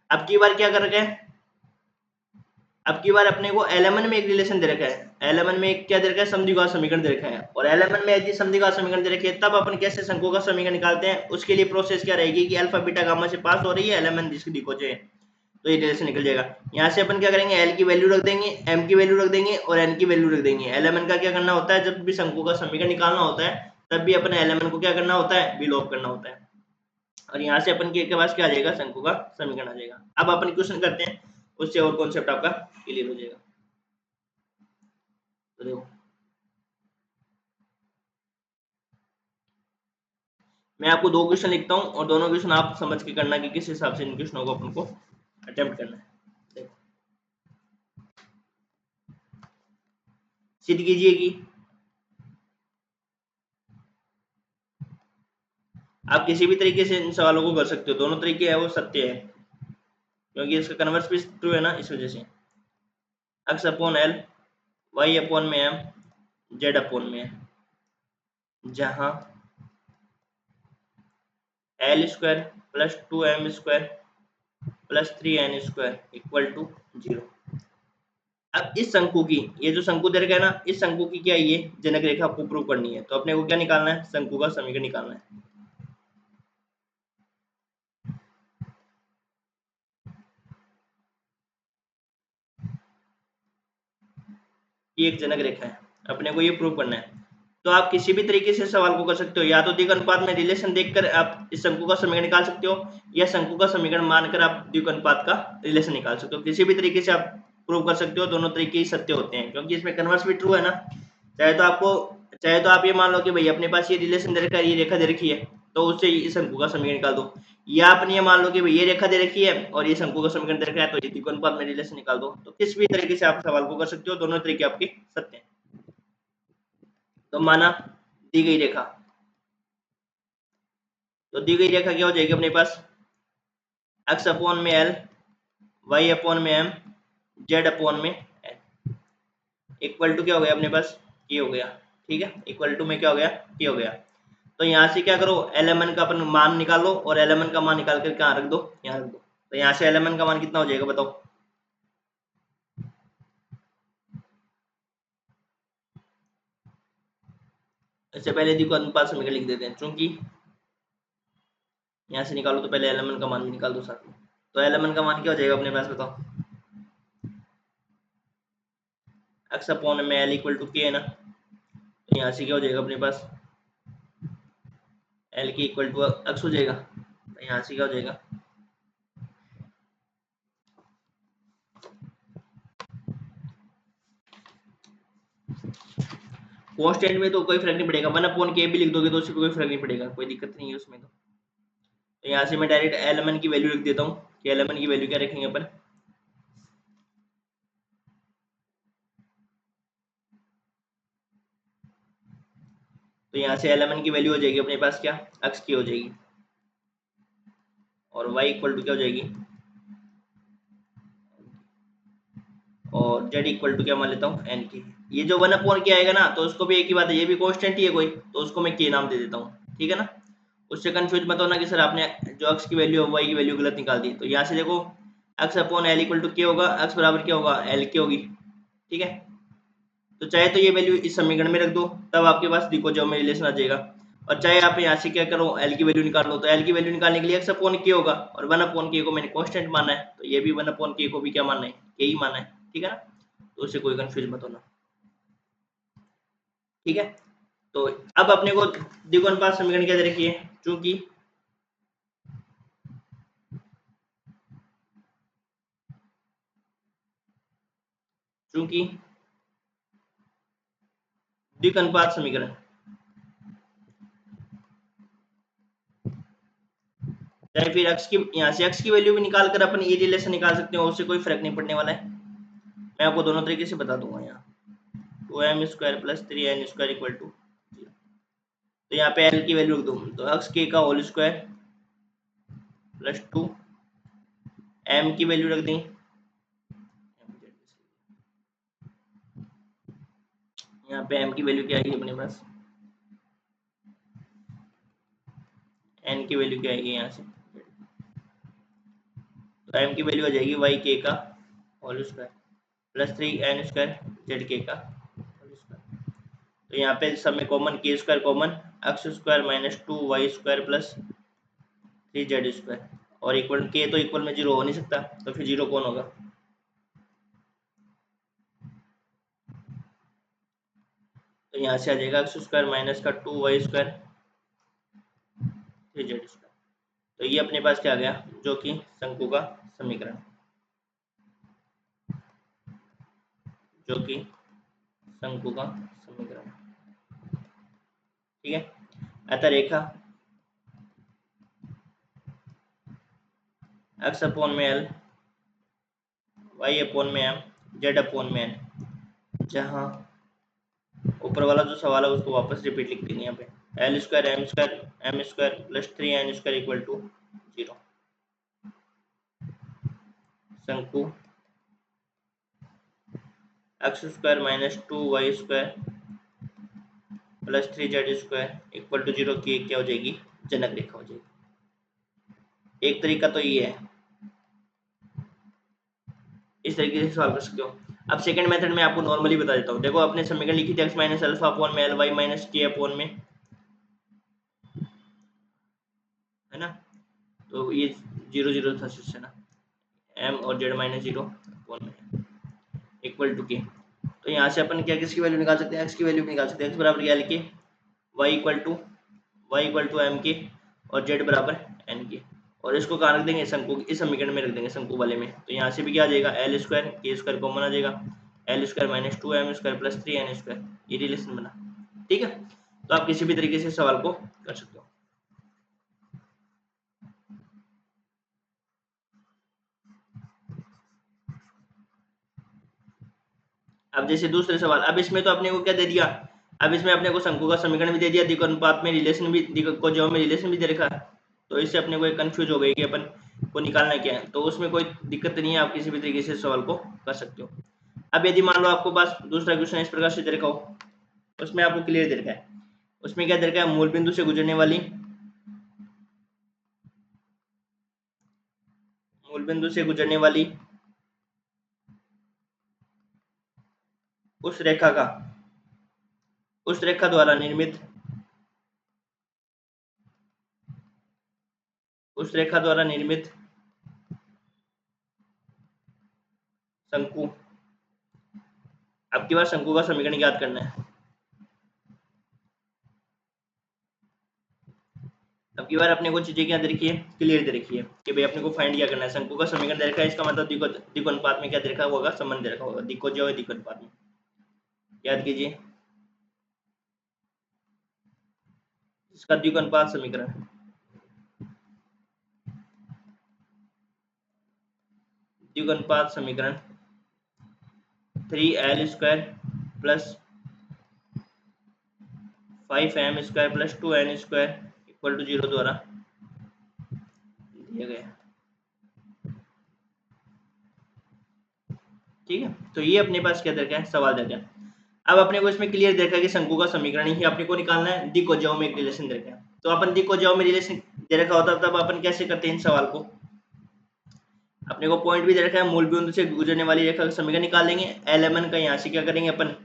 अब की बार क्या कर रखा है अब की बार अपने को एलएमएन में एक रिलेशन दे रखा है, एलएमएन में एक क्या दे रखा है समद्विघात समीकरण दे रखा है, और एलएमएन में यदि समद्विघात समीकरण दे रखे तब अपन कैसे शंकु का समीकरण निकालते हैं, उसके लिए प्रोसेस क्या रहेगी कि अल्फा बीटा गामा से पास हो रही है एलएमएन जिसकी दिक्कत है, तो ये रिलेशन निकल जाएगा। यहाँ से अपन क्या करेंगे एल की वैल्यू रख देंगे, एम की वैल्यू रख देंगे और एन की वैल्यू रख देंगे। एलएमएन का क्या करना होता है जब भी शंकु का समीकरण निकालना होता है तब भी अपन एलएमएन को क्या करना होता है विलोप करना होता है, और यहाँ से अपन के पास क्या आ जाएगा शंकु का समीकरण आ जाएगा। अब अपन क्वेश्चन करते हैं, उससे और कॉन्सेप्ट आपका क्लियर हो जाएगा। तो देखो मैं आपको दो क्वेश्चन लिखता हूँ और दोनों क्वेश्चन आप समझ के करना कि किस हिसाब से इन क्वेश्चनों को अपन को अटेम्प्ट करना है। देखो सिद्ध कीजिए कि आप किसी भी तरीके से इन सवालों को कर सकते हो, दोनों तरीके है वो सत्य है, क्योंकि इसका कन्वर्स भी ट्रू है ना, इस वजह से x upon l y upon में m z अपॉन में है, जहां l square plus 2m square plus 3n square equal to 0। अब इस शंकु की ये जो शंकु दे रखा है ना, इस शंकु की क्या ये जनक रेखा को प्रूव करनी है, तो अपने को क्या निकालना है शंकु का समीकरण निकालना है। ये एक जनक रेखा है, अपने को ये प्रूव करना है। तो आप किसी भी तरीके से सवाल को कर सकते हो, या तो द्विघात अनुपात में रिलेशन देखकर आप इस शंकु का समीकरण निकाल सकते हो, या शंकु का समीकरण मानकर आप द्विघात अनुपात का रिलेशन निकाल सकते हो। किसी भी तरीके से आप प्रूव कर सकते हो, दोनों तरीके ही सत्य होते हैं, क्योंकि इसमें कन्वर्स भी ट्रू है ना। चाहे तो आप ये मान लो कि भाई अपने पास ये रिलेशन दे रखा है, ये रेखा दे रखी है, तो उससे इस शंकु का समीकरण निकाल दो, या आप ये मान लो कि भाई ये रेखा दे रखी है और ये शंकु का समीकरण दे रखा है, तो ये द्विघात अनुपात में रिलेशन निकाल दो। तो किस भी तरीके से आप सवाल को कर सकते हो, दोनों तरीके आपके सत्य हैं। तो माना दी गई रेखा, तो दी गई रेखा क्या हो जाएगी अपने पास x अपॉन में l y अपॉन में m z अपॉन में n इक्वल टू क्या हो गया अपने पास ये हो गया, ठीक है, इक्वल टू में क्या हो गया, ये हो गया। तो यहाँ से क्या करो, एलएमएन का अपन मान निकालो और एलएमएन का मान निकाल कर कहाँ रख दो, यहाँ रख दो। तो यहाँ से एलएमएन का मान कितना हो जाएगा बताओ। इससे पहले देखो अनुपात समीकरण लिख देते हैं, चूंकि यहाँ से निकालो तो पहले एलएमएन का मान भी निकाल दो साथ में। तो एलएमएन का मान क्या हो जाएगा अपने पास बताओ, एक्स अपॉन में एल इक्वल टू के है ना। तो यहाँ से क्या हो जाएगा अपने पास, एल के इक्वल टू एक्स हो जाएगा। तो यहाँ से क्या हो जाएगा, कॉन्स्टेंट में तो कोई फर्क नहीं पड़ेगा, 1 के भी लिख दोगे तो उससे कोई फर्क नहीं पड़ेगा, कोई दिक्कत नहीं है उसमें। तो यहाँ से मैं डायरेक्ट एलएमएन की वैल्यू लिख देता हूँ कि एलएमएन की वैल्यू क्या रखेंगे अपन। तो यहाँ से एलएमएन की वैल्यू हो जाएगी अपने पास क्या, एक्स की हो जाएगी, और वाई इक्वल टू क्या हो जाएगी, और जेड इक्वल टू क्या मान लेता हूँ, एन की। ये जो 1 के आएगा ना, तो उसको भी एक ही बात है, ये भी कॉन्स्टेंट ही है कोई, तो उसको मैं के नाम दे देता हूँ, ठीक है ना। उससे कंफ्यूज मत होना कि सर आपने जो एक्स की वैल्यू है वाई की वैल्यू गलत निकाल दी। तो यहाँ से देखो x upon l equal to k होगा, एक्स बराबर क्या होगा, एल के होगी, ठीक है। तो चाहे तो ये वैल्यू इस समीकरण में रख दो, तब आपके पास देखो जो में रिलेशन आ जाएगा। और चाहे आप यहाँ से क्या करो, एल की वैल्यू निकाल लो, तो एल की वैल्यू निकालने के लिए एक्स अपॉन के होगा, और 1 को मैंने कांस्टेंट माना है, तो ये भी 1 को भी क्या मानना है, के ही माना है, ठीक है ना। तो उससे कोई कंफ्यूज मत होना, ठीक है। तो अब अपने को द्विगुण अनुपात समीकरण क्या दे रखी है, चूंकि द्विगुण अनुपात समीकरण, चाहे फिर एक्स की, यहाँ से एक्स की वैल्यू भी निकाल कर अपन ये रिलेशन निकाल सकते हो, उससे कोई फर्क नहीं पड़ने वाला है। मैं आपको दोनों तरीके से बता दूंगा। यहाँ 2m² plus 3n² equal to, तो यहाँ पे एल की वैल्यू रख दो, तो एक्स के का होल स्क्वायर प्लस 2, एम की वैल्यू रख दी, यहाँ पे एम की वैल्यू क्या आएगी अपने पास, एन की वैल्यू क्या आएगी यहाँ से, तो एम की वैल्यू आ जाएगी वाई के का whole square plus 3n² Z के का होल स्क्वायर। तो यहाँ पे सब में कॉमन, के square common, x square minus 2y² plus 3z², और इक्वल के तो इक्वल में जीरो हो नहीं सकता, तो फिर जीरो कौन होगा, तो यहाँ से आ जाएगा x² माइनस का 2y² 3z²। तो ये अपने पास क्या आ गया, जो कि शंकु का समीकरण, जो कि शंकु का समीकरण, ठीक है। अतः रेखा x अपॉन में l, y अपॉन में m, z अपॉन में n, जहाँ ऊपर वाला जो सवाल है उसको वापस रिपीट लिख देंगे यहाँ पे, l² m² plus 3n² equal to 0। शंकु x² minus 2y² plus 3z² equal to 0 की क्या हो जाएगी, जनक रेखा हो जाएगी। एक तरीका तो ये है, इस तरीके से सॉल्व कर सकते हो। अब सेकंड मेथड में आपको नॉर्मली बता देता हूँ। देखो अपने समीकरण लिखी थी x माइनस अल्फा अपॉन में एल वाई माइनस के अपॉन में, है ना। तो ये 0 0 था सिस्टम ना, m और z माइनस 0 अपॉन में इक्वल टू के। तो यहाँ से अपन क्या किसकी वैल्यू निकाल सकते हैं, x की वैल्यू निकाल सकते हैं, x बराबर क्या लिखे, y इक्वल टू m के, और z बराबर n के, और इसको कहाँ रख देंगे, शंकु इस समीकरण में रख देंगे, शंकु वाले में। तो यहाँ से भी क्या आ जाएगा, l² कॉमन आ जाएगा, l² minus 2m² plus 3n², ये रिलेशन बना, ठीक है। तो आप किसी भी तरीके से सवाल को कर सकते हो। अब जैसे दूसरे सवाल, अब इसमें तो अपने को क्या दे दिया, अब इसमें अपने को शंकु का समीकरण भी दे दिया, द्विगुण अनुपात में रिलेशन भी, द्विगुण जो में रिलेशन भी दे रखा है। तो इससे अपने को एक कंफ्यूज हो गई कि अपन को निकालना क्या है। तो उसमें कोई दिक्कत नहीं है, आप किसी भी तरीके से सवाल को कर सकते हो। अब यदि मान लो आपको पास दूसरा क्वेश्चन इस प्रकार से दे रखा हो, उसमें आपको क्लियर दे रखा है, उसमें क्या दे रखा है, मूल बिंदु से गुजरने वाली, मूल बिंदु से गुजरने वाली उस रेखा का, उस रेखा द्वारा निर्मित, उस रेखा द्वारा निर्मित शंकु, आपकी बार शंकु का समीकरण याद करना है। अब की बार अपने को चीजें क्या दे रखी है, क्लियर दे रखी है कि भाई अपने को फाइंड क्या करना है, शंकु का समीकरण दे रखा है, इसका मतलब दिक् अनुपात में क्या दे रखा होगा, संबंध दे रखा होगा, दिक्को जो है दिक् अनुपात में, याद कीजिए इसका द्विक अनुपात समीकरण, द्विक अनुपात समीकरण 3l² plus 5m² plus 2n² equal to 0 द्वारा दिया गया। ठीक है, तो ये अपने पास क्या दे रखा है, सवाल दे रखा है। अब अपने को इसमें क्लियर देखा कि शंकु का समीकरण ही अपने को निकालना है, दिक् और ज्याओं में एक रिलेशन दे रखा है, तो अपन दिक् और ज्याओं में रिलेशन दे रखा होता तब अपन कैसे करते हैं इन सवाल को, अपने को पॉइंट भी दे रखा है, मूल बिंदु से गुजरने वाली रेखा का समीकरण निकाल लेंगे, एल का यहाँ से क्या करेंगे अपन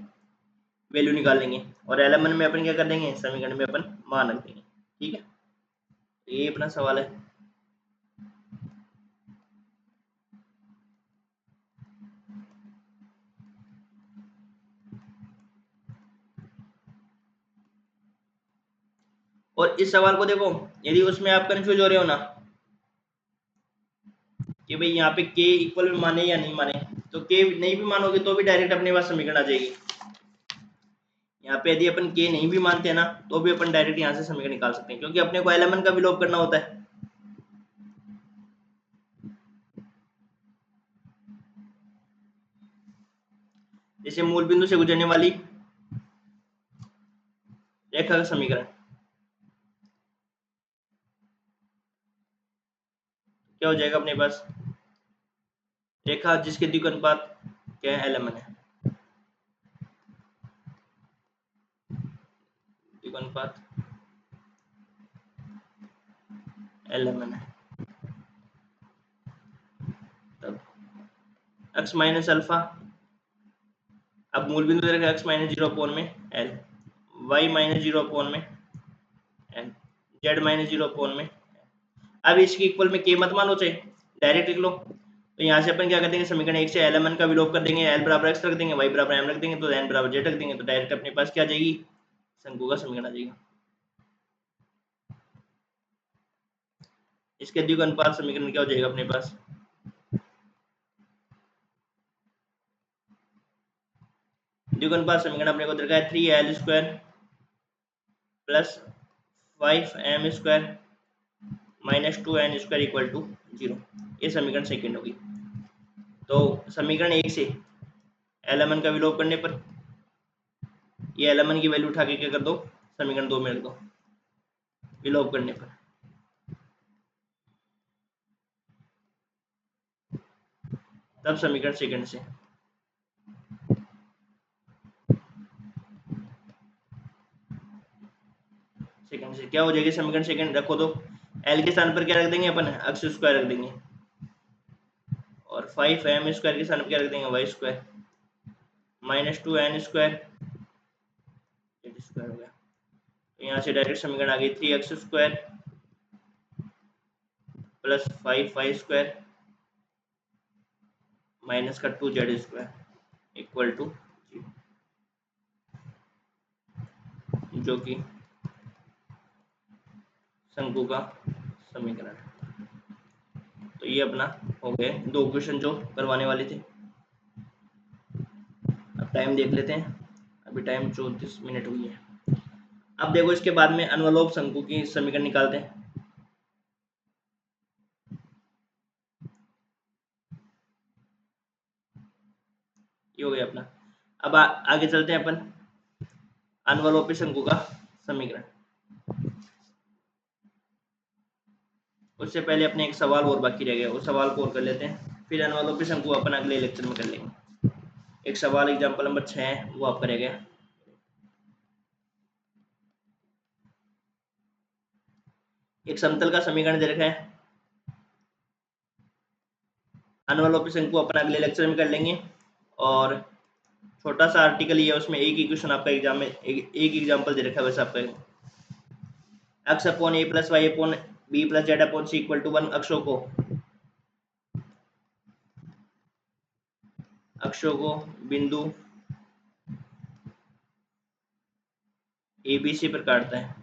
वैल्यू निकाल लेंगे, और एल में अपन क्या कर देंगे, समीकरण में अपन मान रख देंगे। ठीक है, ये अपना सवाल है। और इस सवाल को देखो, यदि उसमें आप कंफ्यूज हो रहे हो ना कि भाई यहाँ पे के इक्वल में माने या नहीं माने, तो के नहीं भी मानोगे तो भी डायरेक्ट अपने पास समीकरण आ जाएगी। यहाँ पे यदि अपन के नहीं भी मानते हैं ना तो भी अपन डायरेक्ट यहाँ से समीकरण निकाल सकते हैं, क्योंकि अपने को एल का विलोप करना होता है। जैसे मूल बिंदु से गुजरने वाली रेखा का समीकरण क्या हो जाएगा अपने पास, रेखा जिसके द्विक अनुपात क्या है, एल है, द्विक अनुपात एल है, तब x माइनस अल्फा, अब मूल बिंदु दे रखा x माइनस 0 में एल, y माइनस 0 में एल, z माइनस 0 में। अब इसकी इक्वल में के मत मानो, चाहे डायरेक्ट लिख लो, तो यहाँ से अपन क्या कर देंगे, समीकरण 1 से एल का विलोप कर देंगे, एल बराबर x रख देंगे, y बराबर m रख देंगे, तो n बराबर z रख देंगे, तो डायरेक्ट अपने पास क्या आ जाएगी, शंकु का समीकरण आ जाएगा। इसके द्विक अनुपात समीकरण क्या हो जाएगा अपने पास, द्विक अनुपात समीकरण अपने को दरकार है 3l² plus 5m² minus 2n² equal to 0, ये समीकरण सेकेंड होगी। तो समीकरण 1 से एल का विलोप करने पर ये एल की वैल्यू उठा के क्या कर दो, समीकरण 2 में रख दो, विलोप करने पर। तब समीकरण सेकंड से क्या हो जाएगी, समीकरण सेकंड रखो तो एल के स्थान पर क्या रख देंगे अपन, x² रख देंगे, और 5m² के स्थान पर क्या रख देंगे, y² माइनस 2n² z² हो गया। तो यहाँ से डायरेक्ट समीकरण आ गई 3x² प्लस 5y² माइनस का 2z² इक्वल टू 0, जो कि शंकु का समीकरण है। तो ये अपना हो गए 2 क्वेश्चन जो करवाने वाले थे। अब टाइम देख लेते हैं, अभी टाइम 34 मिनट हुई है। अब देखो इसके बाद में अनुलोम शंकु की समीकरण निकालते हैं। ये हो गया अपना। अब आगे चलते हैं अपन अनुलोम शंकु का समीकरण। उससे पहले अपने एक सवाल और बाकी रह गया, उस सवाल को और कर लेते हैं, फिर अनुलोम शंकु अपन अगले लेक्चर में कर लेंगे। एक सवाल एग्जाम्पल नंबर 6 है वो आपका रह गया। एक समतल का समीकरण दे रखा है, अनवलोपी शंकु अपन अगले लेक्चर में कर लेंगे। और छोटा सा आर्टिकल ये है, उसमें एक ही क्वेश्चन आपका एग्जाम में एक एग्जाम्पल दे रखा है बस आपका, x upon A plus Y upon B plus Z upon c equal to 1 अक्षों को बिंदु ए बी सी पर काटता है।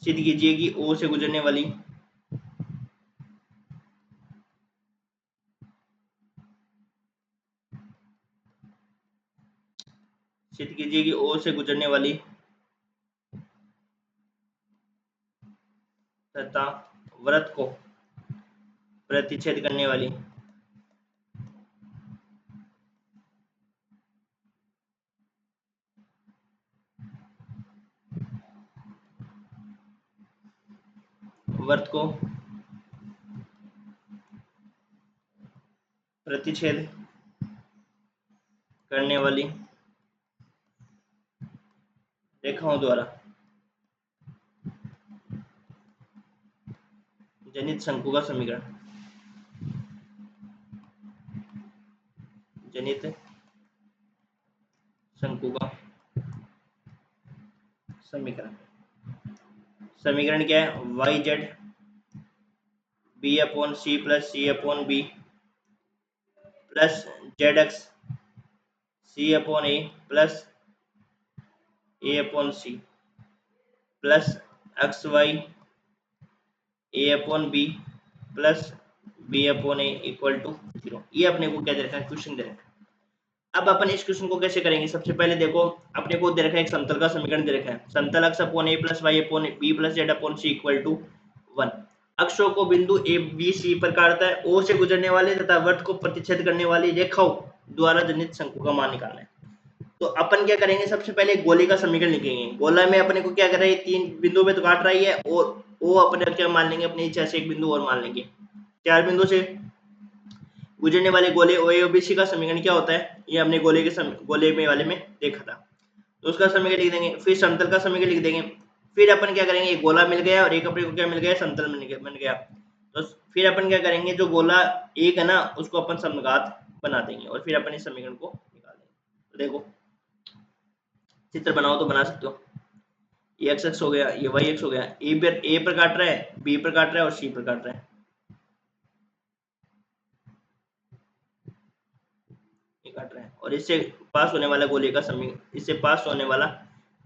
सिद्ध कीजिए कि ओ से गुजरने वाली सिद्ध कीजिए कि ओ से गुजरने वाली तथा वृत्त को प्रतिच्छेद करने वाली वृत्त को प्रतिच्छेद करने वाली रेखाओं द्वारा जनित शंकु का समीकरण, जनित शंकु का समीकरण। समीकरण क्या है? Y Z B upon C plus C upon B plus z x c upon A plus a upon C plus x y a upon B plus B upon a equal to 0। ये अपने को क्या दे रखा है? Question दे रखा है। अब अपन इस क्वेश्चन को कैसे करेंगे? सबसे पहले देखो, अपने को दे रखा है एक समतल का समीकरण दे रखा है, समतल अक्ष upon A plus Y upon B plus Z upon c equal to 1। अक्षों को बिंदु ए बी सी पर काटता है, ओ से गुजरने वाले तथा वृत्त को प्रतिच्छेद करने वाली रेखाओं द्वारा जनित शंकु का मान निकालना है। तो अपन क्या करेंगे? सबसे पहले गोले का समीकरण लिखेंगे। गोला में अपने को क्या कर रहा है? 3 बिंदु पे तो काट रहा ही है, और ओ अपने क्या मान लेंगे? अपनी इच्छा से एक बिंदु और मान लेंगे। 4 बिंदु से गुजरने वाले गोले ओएबीसी का समीकरण क्या होता है? ये हमने गोले में वाले में देखा था, तो उसका समीकरण लिख देंगे। फिर समतल का समीकरण लिख देंगे। फिर अपन क्या करेंगे? एक गोला मिल गया और एक अपने को क्या मिल गया? समतल मिल गया। तो फिर अपन क्या करेंगे? जो गोला एक है ना, उसको अपन समघात बना देंगे और फिर अपन इस समीकरण को निकाल देंगे। तो देखो, चित्र बनाओ तो बना सकते हो। ये एक्स एक्स हो गया, ये वाई एक्स हो गया। ए पर काट रहा है, बी पर काट रहा है और सी पर काट रहा है। ये काट रहा है और इससे पास होने वाला गोले का समीकरण, इससे पास होने वाला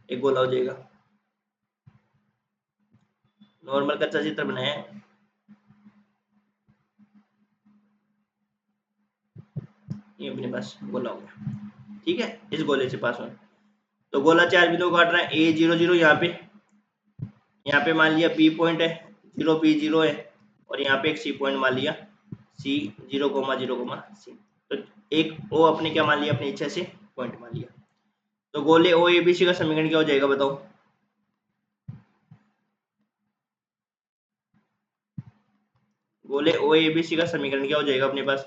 एक गोला हो जाएगा। नॉर्मल कच्चा चित्र बनाया है, ये अपने पास गोला हो गया। ठीक है, इस गोले से पास होने, तो गोला 4 बिंदु काट रहा है। ए 0 0 यहाँ पे मान लिया बी पॉइंट है, 0 बी 0 है, और यहाँ पे एक सी पॉइंट मान लिया, सी 0 सी। तो एक ओ अपने क्या मान लिया? अपनी इच्छा से पॉइंट मान लिया। तो गोले ओ ए बी सी का समीकरण क्या हो जाएगा? बताओ। गोले ओ ए बी सी का समीकरण क्या हो जाएगा अपने पास?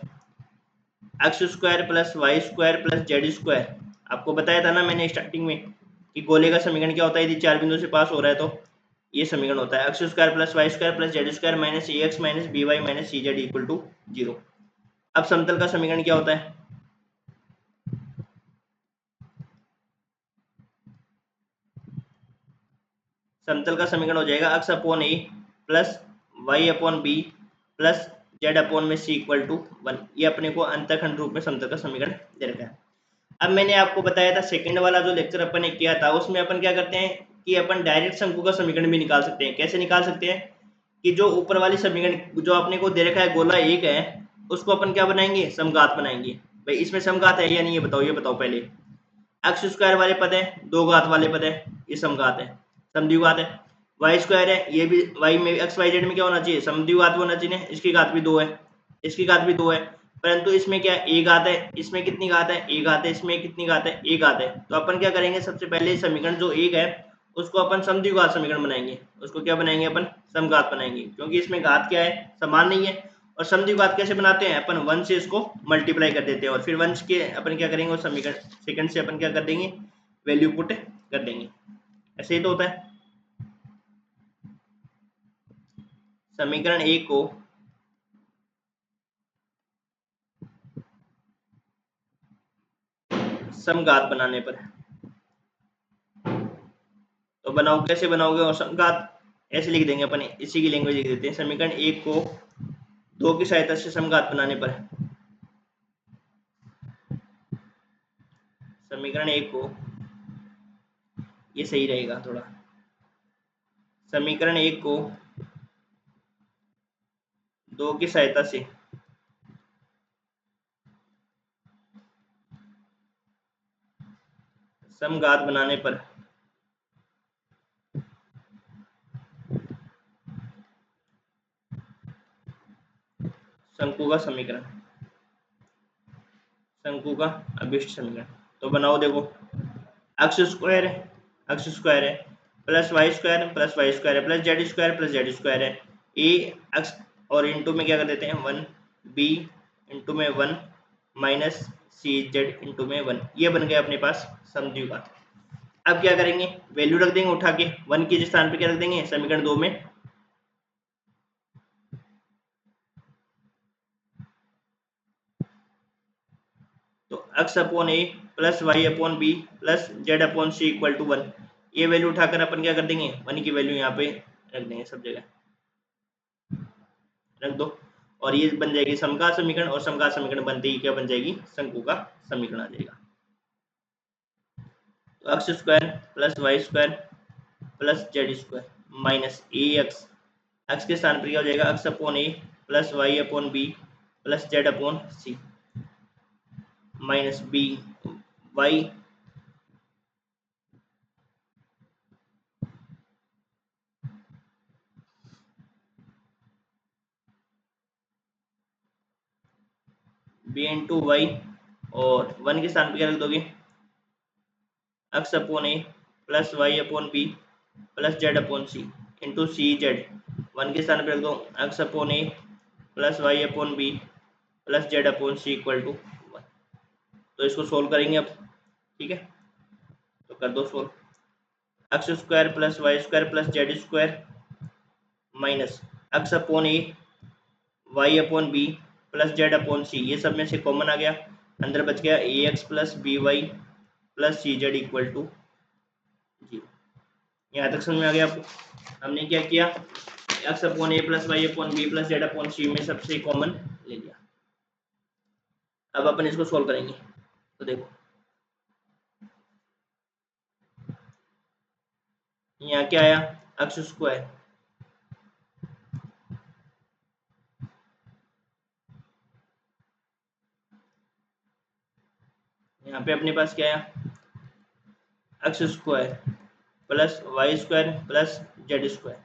X square plus Y square plus Z square. आपको बताया था ना मैंने स्टार्टिंग में कि गोले का समीकरण क्या होता है यदि 4 बिंदु से पास हो रहा है? तो ये समीकरण होता है x square plus Y square plus Z square minus A x minus B Y minus c Z equal to 0। अब समतल का समीकरण क्या होता है? समतल का समीकरण हो जाएगा एक्स अपॉन ए plus Y upon B plus Z upon में सी इक्वल टू 1। ये अपने को अंतःखंड रूप में समतल का समीकरण दे रखा है। अब मैंने आपको बताया था सेकंड वाला जो लेक्चर अपन ने किया था, उसमें अपन क्या करते हैं कि अपन डायरेक्ट शंकु का समीकरण भी निकाल सकते हैं। कैसे निकाल सकते हैं? कि जो ऊपर वाली समीकरण जो अपने को दे रखा है गोला एक है, उसको अपन क्या बनाएंगे? समघात बनाएंगे। भाई इसमें समघात है या नहीं, ये बताओ पहले। एक्स स्क्वायर वाले पद है, 2 घात वाले पद है, ये समघात है, समद्विघात है। वाई स्क्वायर है, ये भी वाई में एक्स वाई जेड में क्या होना चाहिए? समद्विघात होना चाहिए। इसकी घात भी 2 है, इसकी घात भी 2 है, परंतु इसमें क्या ए घात है, इसमें कितनी घात है? ए घात है, इसमें कितनी घात है? ए घात है। तो अपन क्या करेंगे? सबसे पहले समीकरण जो एक है उसको अपन समद्विघात समीकरण बनाएंगे। उसको क्या बनाएंगे? अपन समघात बनाएंगे, क्योंकि इसमें घात क्या है? समान नहीं है। और समद्विघात कैसे बनाते हैं? अपन 1 से इसको मल्टीप्लाई कर देते हैं और फिर 1 के अपन क्या करेंगे? उस समीकरण सेकंड से अपन क्या कर देंगे? वैल्यू पुट कर देंगे। ऐसे ही तो होता है। समीकरण 1 को समघात बनाने पर, तो बनाओ, कैसे बनाओगे? और समघात ऐसे लिख देंगे अपन, इसी की लैंग्वेज लिख देते हैं। समीकरण 1 को 2 की सहायता से समघात बनाने पर, समीकरण 1 को, ये सही रहेगा थोड़ा, समीकरण 1 को 2 की सहायता से समघात बनाने पर शंकु का समीकरण, शंकु का अभिष्ट समीकरण। तो बनाओ, देखो, एक्स स्क्वायर है, एक्स स्क्वायर है, प्लस वाई स्क्वायर है, प्लस जेड स्क्वायर है, ए एक्स, और इंटू में क्या कर देते हैं 1, बी इंटू में 1, माइनस सी जेड इंटू में 1। ये बन गया अपने पास समद्विघात। अब क्या करेंगे? वैल्यू रख देंगे उठा के, 1 के स्थान पे क्या रख देंगे समीकरण 2 में, तो x upon A plus Y upon B plus Z upon c equal to 1। ये वैल्यू उठाकर अपन क्या कर देंगे, 1 की वैल्यू यहाँ पे रख देंगे, सब जगह रख दो, और ये बन जाएगी समघात समीकरण, और समघात समीकरण बनते ही क्या बन जाएगी, शंकु का समीकरण आ जाएगा। तो X square plus Y square plus Z square minus ए एक्स, एक्स के स्थान पर क्या हो जाएगा, एक्स अपॉन ए plus Y upon B plus Z upon C minus B Y B into Y, और 1 के स्थान पर क्या रख दोगे, एक्स अपॉन ए plus Y upon B plus Z upon C into C Z. 1 के स्थान पर रख दो X upon A plus Y upon B plus Z upon c equal to 1। तो इसको सोल्व करेंगे अब, ठीक है, तो कर दो solve. X square plus Y square plus Z square minus X upon A Y upon B plus Z upon C, ये सब में से कॉमन आ गया, अंदर बच गया A X plus B Y plus C Z equal to 0। यहाँ तक समझ में आ गया आपको? हमने क्या किया, एक्स अपॉन ए plus Y upon B plus Z upon C में सबसे कॉमन ले लिया। अब अपन इसको सोल्व करेंगे, तो देखो यहाँ क्या आया, एक्स स्क्वायर यहाँ पे अपने पास क्या आया, x square plus Y square plus Z square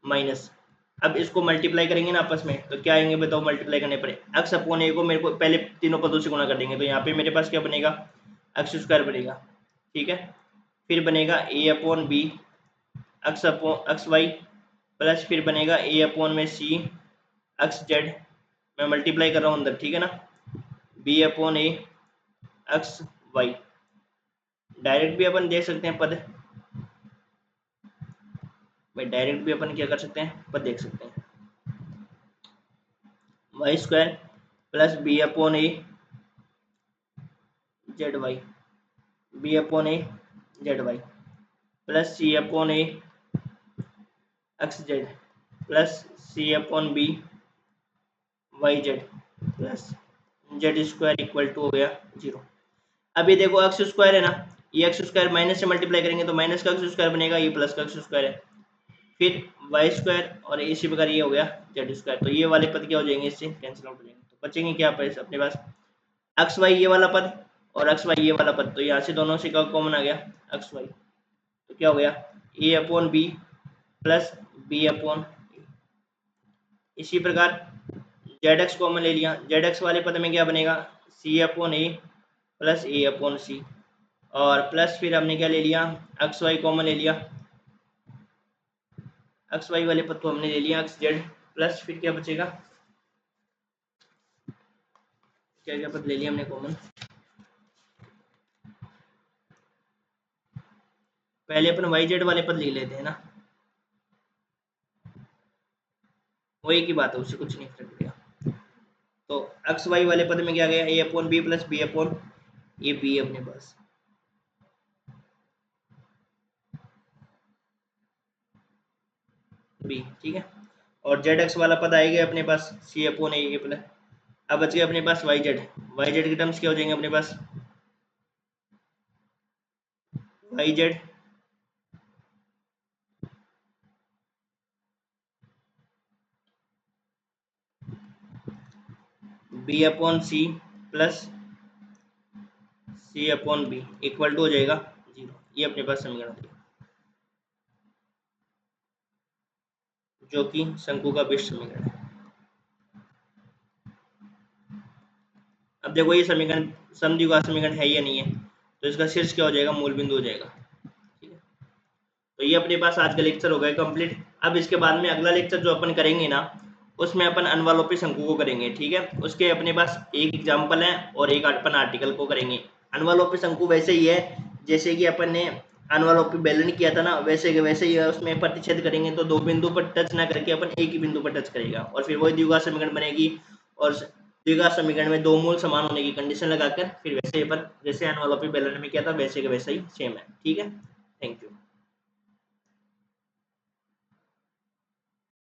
minus, अब इसको मल्टीप्लाई करेंगे ना आपस में, तो क्या आएंगे बताओ मल्टीप्लाई करने पर, एक्स अपॉन ए को मेरे को पहले तीनों पदों से गुणा कर देंगे, तो यहाँ पे मेरे पास क्या बनेगा, एक्स स्क्वायर बनेगा, ठीक है, फिर बनेगा A upon B X upon X Y plus फिर बनेगा ए अपॉन में सी एक्स जेड, मैं मल्टीप्लाई कर रहा हूँ अंदर, ठीक है ना, बी अपॉन ए एक्स वाई, डायरेक्ट भी अपन देख सकते हैं पद, भाई डायरेक्ट भी अपन क्या कर सकते हैं, पद देख सकते हैं, y square plus B upon a z y, b upon a z y plus C upon A x z plus C upon b y Z plus Z square equal to हो गया 0। अब ये देखो एक्स स्क्वायर है ना, ये x square minus से multiply करेंगे तो माइनस का एक्स स्क्वायर बनेगा, ये प्लस का एक्स स्क्वायर है, फिर वाई स्क्वायर और इसी प्रकार ये हो गया जेड स्क्वायर, तो ये वाले पद क्या हो जाएंगे, इससे कैंसिल आउट हो जाएंगे, तो बचेंगे क्या अपने पास, एक्स वाई ये वाला पद और एक्स वाई ये वाला पद, तो यहाँ से दोनों से क्या कॉमन आ गया, एक्स वाई, तो क्या हो गया A upon B plus B upon, इसी प्रकार जेड एक्स कॉमन ले लिया, जेड एक्स वाले पद में क्या बनेगा, सी upon A plus a upon सी, और प्लस फिर हमने क्या ले लिया, एक्स वाई कॉमन ले लिया, एक्स वाई वाले पद को हमने ले लिया एक्स जेड, प्लस फिर क्या बचेगा, क्या क्या पद ले लिया हमने कॉमन, पहले अपन वाई जेड वाले पद लिख लेते हैं ना, वो एक ही बात है, उससे कुछ नहीं फर्क पड़ेगा। तो एक्स वाई वाले पद में क्या गया, A upon B plus B upon A, B अपने पास, बी, ठीक है। और जेड एक्स वाला पद आएगा अपने पास सी अपॉन ए प्लस, अब बच गया अपने पास वाई जेड के टर्म्स क्या हो जाएंगे अपने पास, Y Z B upon C plus C upon B equal to हो जाएगा 0। ये अपने पास समीकरण दिया, जो कि शंकु का बेस्ट समीकरण है। अब देखो ये समीकरण समद्विघात समीकरण है या नहीं है, तो इसका शीर्ष क्या हो जाएगा, मूल बिंदु हो जाएगा, ठीक है। तो ये अपने पास आज का लेक्चर हो गया कंप्लीट। अब इसके बाद में अगला लेक्चर जो अपन करेंगे ना, उसमें अपन अनवालोपी शंकु को करेंगे, ठीक है। उसके अपने पास एक एग्जाम्पल है और एक अपन आर्टिकल को करेंगे। अनवालोपी शंकु वैसे ही है जैसे कि अपन ने अनवालोपी बेलन किया था ना, वैसे के वैसे ही है। उसमें प्रतिच्छेद करेंगे तो दो बिंदु पर टच ना करके अपन एक ही बिंदु पर टच करेगा, और फिर वही द्विघात समीकरण बनेगी। और द्विघात समीकरण में दो मूल समान होने की कंडीशन लगाकर फिर वैसे ही अपन जैसे अनवालोपी बेलन में किया था वैसे के वैसे ही सेम है, ठीक है। Thank you.